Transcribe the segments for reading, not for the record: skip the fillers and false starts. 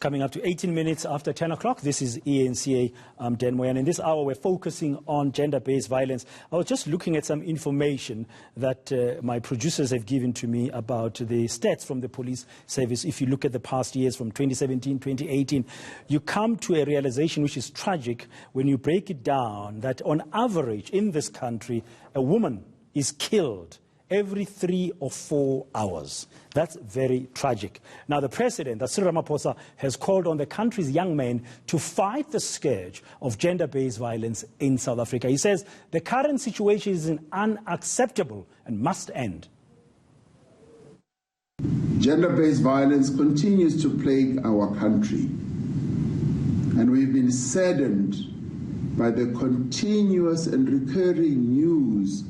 Coming up to 18 minutes after 10 o'clock, this is eNCA. I'm Dan Moyane. In this hour, we're focusing on gender-based violence. I was just looking at some information that my producers have given to me about the stats from the police service. If you look at the past years from 2017, 2018, you come to a realization which is tragic when you break it down that on average in this country, a woman is killed every 3 or 4 hours. That's very tragic. Now, the president, Cyril Ramaphosa, has called on the country's young men to fight the scourge of gender-based violence in South Africa. He says the current situation is unacceptable and must end. Gender-based violence continues to plague our country, and we've been saddened by the continuous and recurring news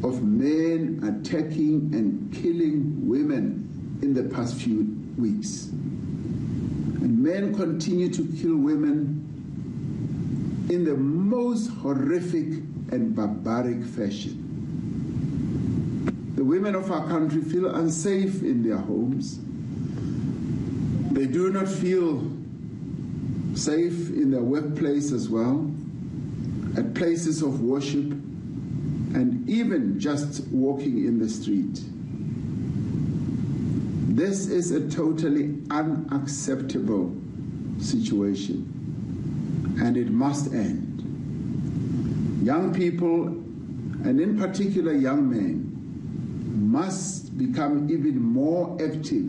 of men attacking and killing women in the past few weeks. And men continue to kill women in the most horrific and barbaric fashion. The women of our country feel unsafe in their homes. They do not feel safe in their workplace as well, at places of worship, and even just walking in the street. This is a totally unacceptable situation, and it must end. Young people, and in particular young men, must become even more active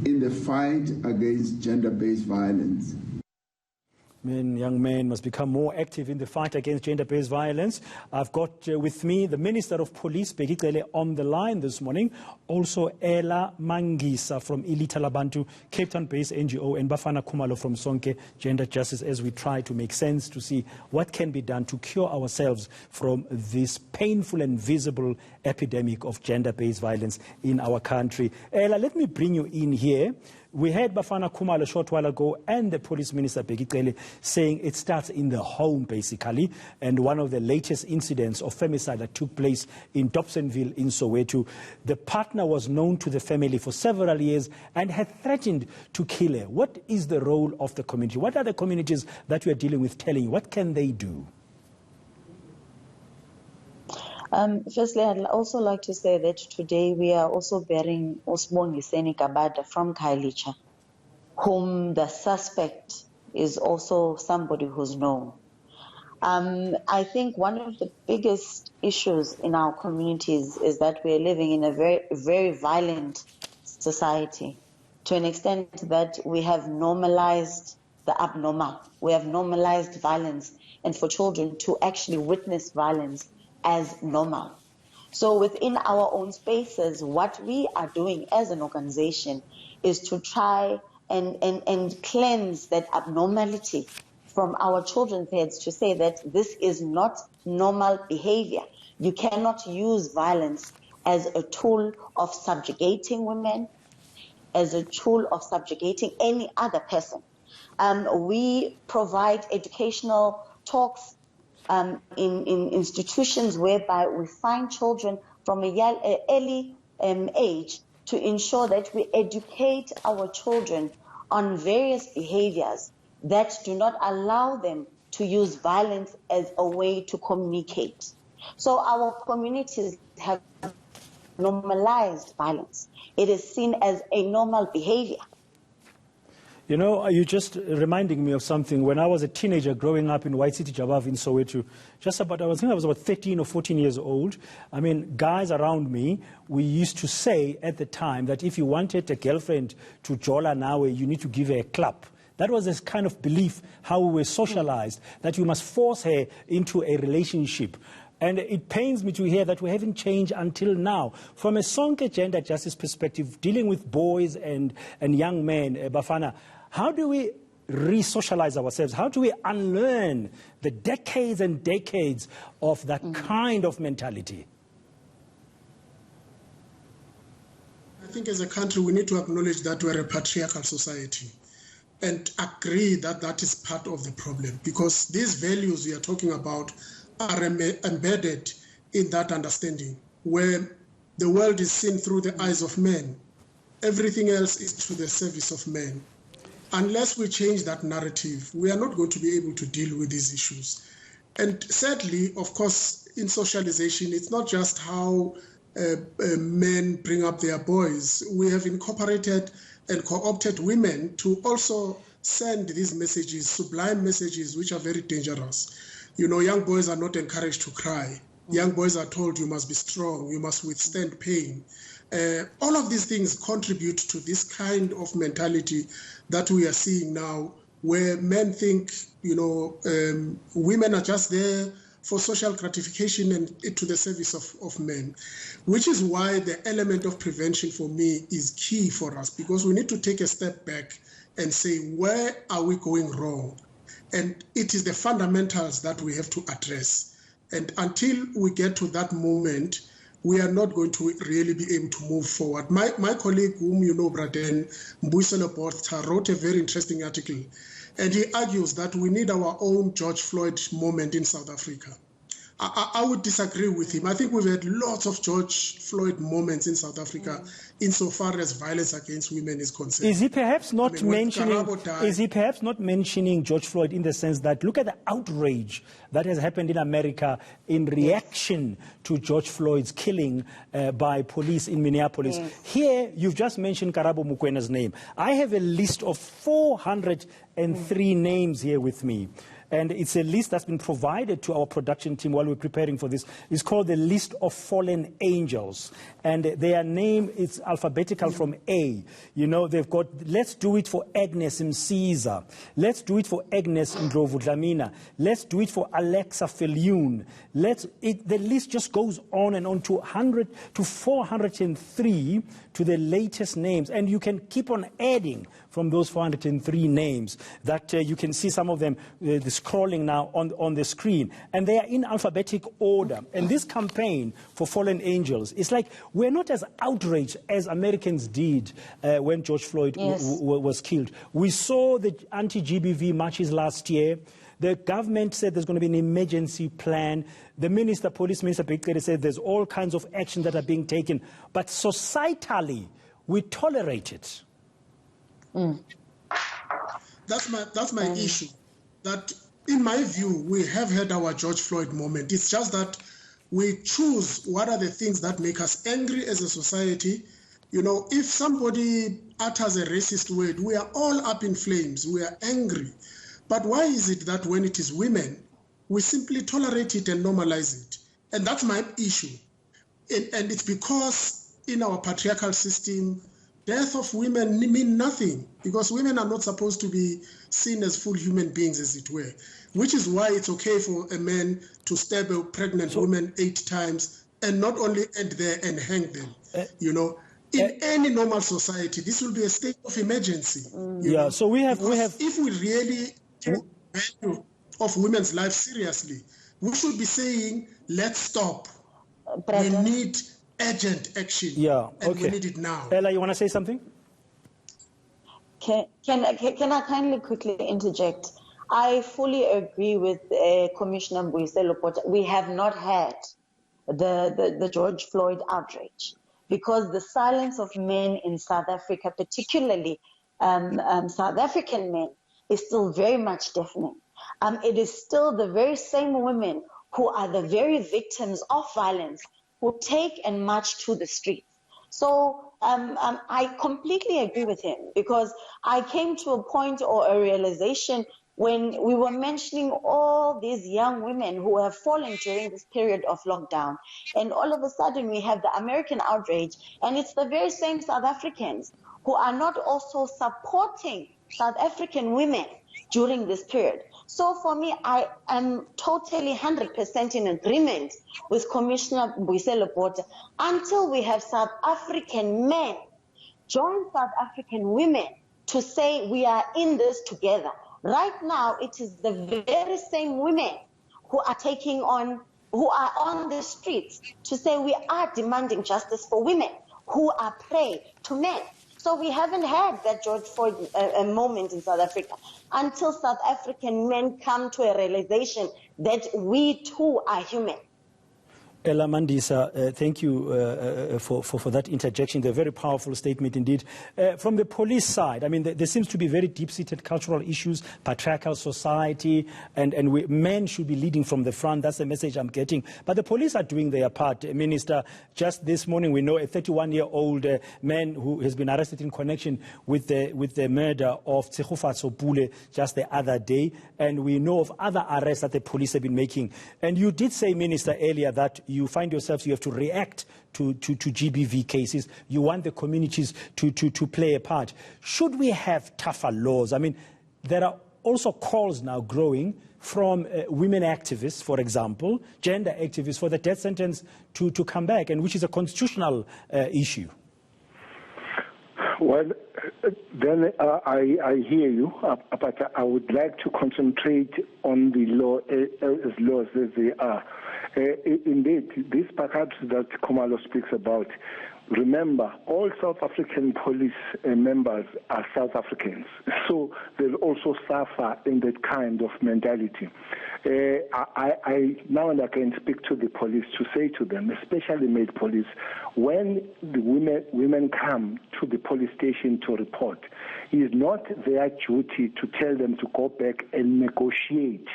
in the fight against gender-based violence. Young men must become more active in the fight against gender-based violence. I've got with me the Minister of Police, Bheki Cele, on the line this morning. Also, Ella Mangisa from Ilitha Labantu, Cape Town-based NGO, and Bafana Khumalo from Sonke Gender Justice, as we try to make sense to see what can be done to cure ourselves from this painful and visible epidemic of gender-based violence in our country. Ella, let me bring you in here. We heard Bafana Khumalo a short while ago and the Police Minister, Bheki Cele, saying it starts in the home, basically. And one of the latest incidents of femicide that took place in Dobsonville in Soweto, the partner was known to the family for several years and had threatened to kill her. What is the role of the community? What are the communities that we are dealing with telling you? What can they do? Firstly, I'd also like to say that today we are also bearing Usbongiseni Kabada from Khayelitsha, whom the suspect is also somebody who's known. I think one of the biggest issues in our communities is that we are living in a very, very violent society, to an extent that we have normalized the abnormal. We have normalized violence, and for children to actually witness violence as normal. So within our own spaces, what we are doing as an organization is to try and cleanse that abnormality from our children's heads, to say that this is not normal behavior. You cannot use violence as a tool of subjugating women, as a tool of subjugating any other person. We provide educational talks in institutions whereby we find children from an early age to ensure that we educate our children on various behaviors that do not allow them to use violence as a way to communicate. So our communities have normalized violence. It is seen as a normal behavior. You know, you're just reminding me of something. When I was a teenager growing up in White City, Jabav in Soweto, I think I was about 13 or 14 years old. I mean, guys around me, we used to say at the time that if you wanted a girlfriend to jola nawe, you need to give her a clap. That was this kind of belief, how we were socialized, that you must force her into a relationship. And it pains me to hear that we haven't changed until now. From a Sonke Gender Justice perspective, dealing with boys and young men, Bafana, how do we re-socialize ourselves? How do we unlearn the decades and decades of that kind of mentality? I think as a country, we need to acknowledge that we're a patriarchal society and agree that that is part of the problem, because these values we are talking about are embedded in that understanding, where the world is seen through the eyes of men. Everything else is to the service of men. unless we change that narrative, we are not going to be able to deal with these issues. And sadly, of course, in socialization, it's not just how men bring up their boys. We have incorporated and co-opted women to also send these messages, sublime messages, which are very dangerous. You know, young boys are not encouraged to cry. Young boys are told you must be strong, you must withstand pain. All of these things contribute to this kind of mentality that we are seeing now, where men think, you know, women are just there for social gratification and to the service of men, which is why the element of prevention for me is key for us, because we need to take a step back and say, where are we going wrong? And it is the fundamentals that we have to address. And until we get to that moment, we are not going to really be able to move forward. My colleague, whom you know, Dan Moyane, wrote a very interesting article, and he argues that we need our own George Floyd moment in South Africa. I would disagree with him. I think we've had lots of George Floyd moments in South Africa insofar as violence against women is concerned. Is he perhaps not mentioning George Floyd in the sense that look at the outrage that has happened in America in reaction to George Floyd's killing by police in Minneapolis? Here, you've just mentioned Karabo Mokwena's name. I have a list of 403 names here with me. And it's a list that's been provided to our production team while we're preparing for this. It's called the List of Fallen Angels. And their name is alphabetical from A. You know, they've got, let's do it for Agnes Msiza. Let's do it for Agnes Ndlovu Dlamini. Let's do it for Alexa Viljoen. The list just goes on and on to 403 to the latest names. And you can keep on adding from those 403 names that you can see some of them scrolling now on the screen. And they are in alphabetic order. And this campaign for Fallen Angels is like, we're not as outraged as Americans did when George Floyd was killed. We saw the anti-GBV marches last year. The government said there's going to be an emergency plan. The Police Minister Bheki Cele said there's all kinds of action that are being taken. But societally, we tolerate it. That's my issue. That, in my view, we have had our George Floyd moment. It's just that we choose what are the things that make us angry as a society. You know, if somebody utters a racist word, we are all up in flames. We are angry. But why is it that when it is women, we simply tolerate it and normalize it? And that's my issue. And it's because in our patriarchal system, death of women mean nothing, because women are not supposed to be seen as full human beings, as it were, which is why it's okay for a man to stab a pregnant woman 8 times and not only end there and hang them. You know, in any normal society, this will be a state of emergency. Yeah, so we have. If we really take the value of women's lives seriously, we should be saying, let's stop. We need urgent action. Yeah, and we need it now. Ella, you want to say something? Can I kindly quickly interject? I fully agree with Commissioner Bheki Cele. We have not had the George Floyd outrage, because the silence of men in South Africa, particularly South African men, is still very much deafening. It is still the very same women who are the very victims of violence who take and march to the streets. So I completely agree with him, because I came to a point or a realization when we were mentioning all these young women who have fallen during this period of lockdown. And all of a sudden we have the American outrage, and it's the very same South Africans who are not also supporting South African women during this period. So for me, I am totally 100% in agreement with Commissioner Bheki Cele until we have South African men join South African women to say we are in this together. Right now, it is the very same women who are on the streets to say we are demanding justice for women who are prey to men. So we haven't had that George Floyd moment in South Africa until South African men come to a realization that we too are human. Ella Mangisa, thank you for that interjection. A very powerful statement indeed. From the police side, I mean, there seems to be very deep-seated cultural issues, patriarchal society, and men should be leading from the front. That's the message I'm getting. But the police are doing their part. Minister, just this morning we know a 31-year-old man who has been arrested in connection with the murder of Tsegofatso Pule just the other day, and we know of other arrests that the police have been making. And you did say, Minister, earlier that you find yourselves, you have to react to GBV cases. You want the communities to play a part. Should we have tougher laws? I mean, there are also calls now growing from women activists, for example, gender activists, for the death sentence to come back, and which is a constitutional issue. Well, then I hear you, but I would like to concentrate on the law as laws as they are. Indeed, these perhaps that Khumalo speaks about, remember, all South African police members are South Africans, so they'll also suffer in that kind of mentality. I now and again speak to the police to say to them, especially male police, when the women come to the police station to report, it is not their duty to tell them to go back and negotiate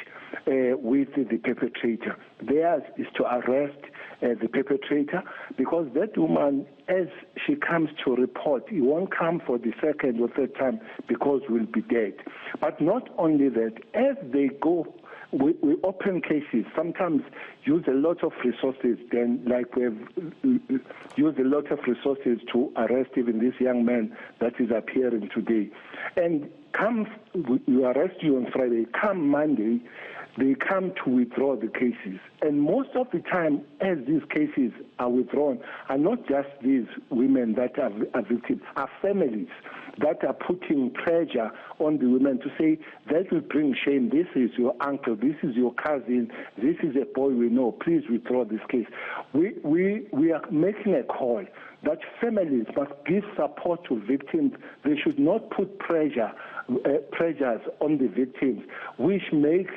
with the perpetrator. Theirs is to arrest the perpetrator, because that woman, as she comes to report, it won't come for the second or third time because we'll be dead. But not only that, as they go, we open cases, sometimes use a lot of resources, then like we've used a lot of resources to arrest even this young man that is appearing today. And we arrest you on Friday, come Monday, they come to withdraw the cases. And most of the time, as these cases are withdrawn, are not just these women that are victims, are families that are putting pressure on the women to say, that will bring shame. This is your uncle, this is your cousin, this is a boy we know, please withdraw this case. We are making a call that families must give support to victims. They should not put pressures on the victims, which makes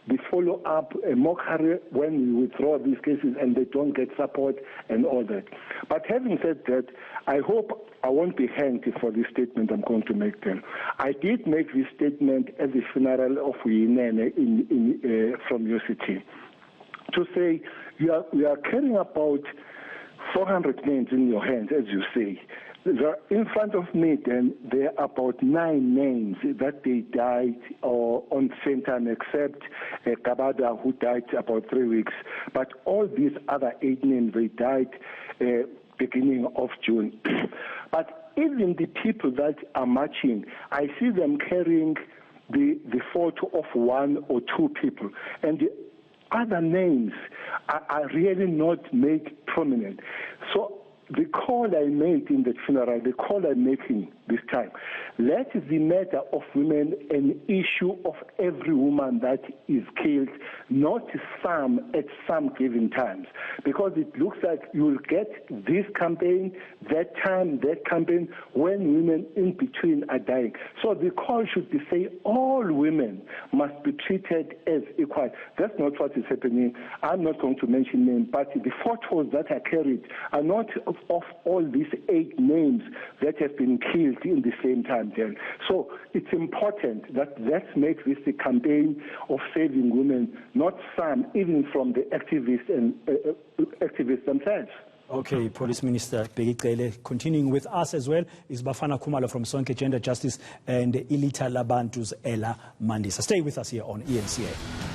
the follow-up a mockery when we withdraw these cases and they don't get support and all that. But having said that, I hope I won't be hanged for this statement I'm going to make then. I did make this statement at the funeral of Uyinene from UCT to say you are carrying about 400 names in your hands, as you say. In front of me, then, there are about 9 names that they died on the same time, except Kabada, who died about 3 weeks. But all these other 8 names, they died beginning of June. But even the people that are marching, I see them carrying the photo of 1 or 2 people. And the other names are really not made prominent. So the call I made in the funeral, the call I'm making this time, let the matter of women an issue of every woman that is killed, not some at some given times. Because it looks like you will get this campaign, that time, that campaign, when women in between are dying. So the call should be say all women must be treated as equal. That's not what is happening. I'm not going to mention names, but the photos that are carried are not of all these 8 names that have been killed in the same time then. So it's important that let's make this a campaign of saving women, not some, even from the activists and activists themselves. Okay, Police Minister Bheki Cele. Continuing with us as well is Bafana Khumalo from Sonke Gender Justice and Ilitha Labantu's Ella Mangisa. Stay with us here on eNCA.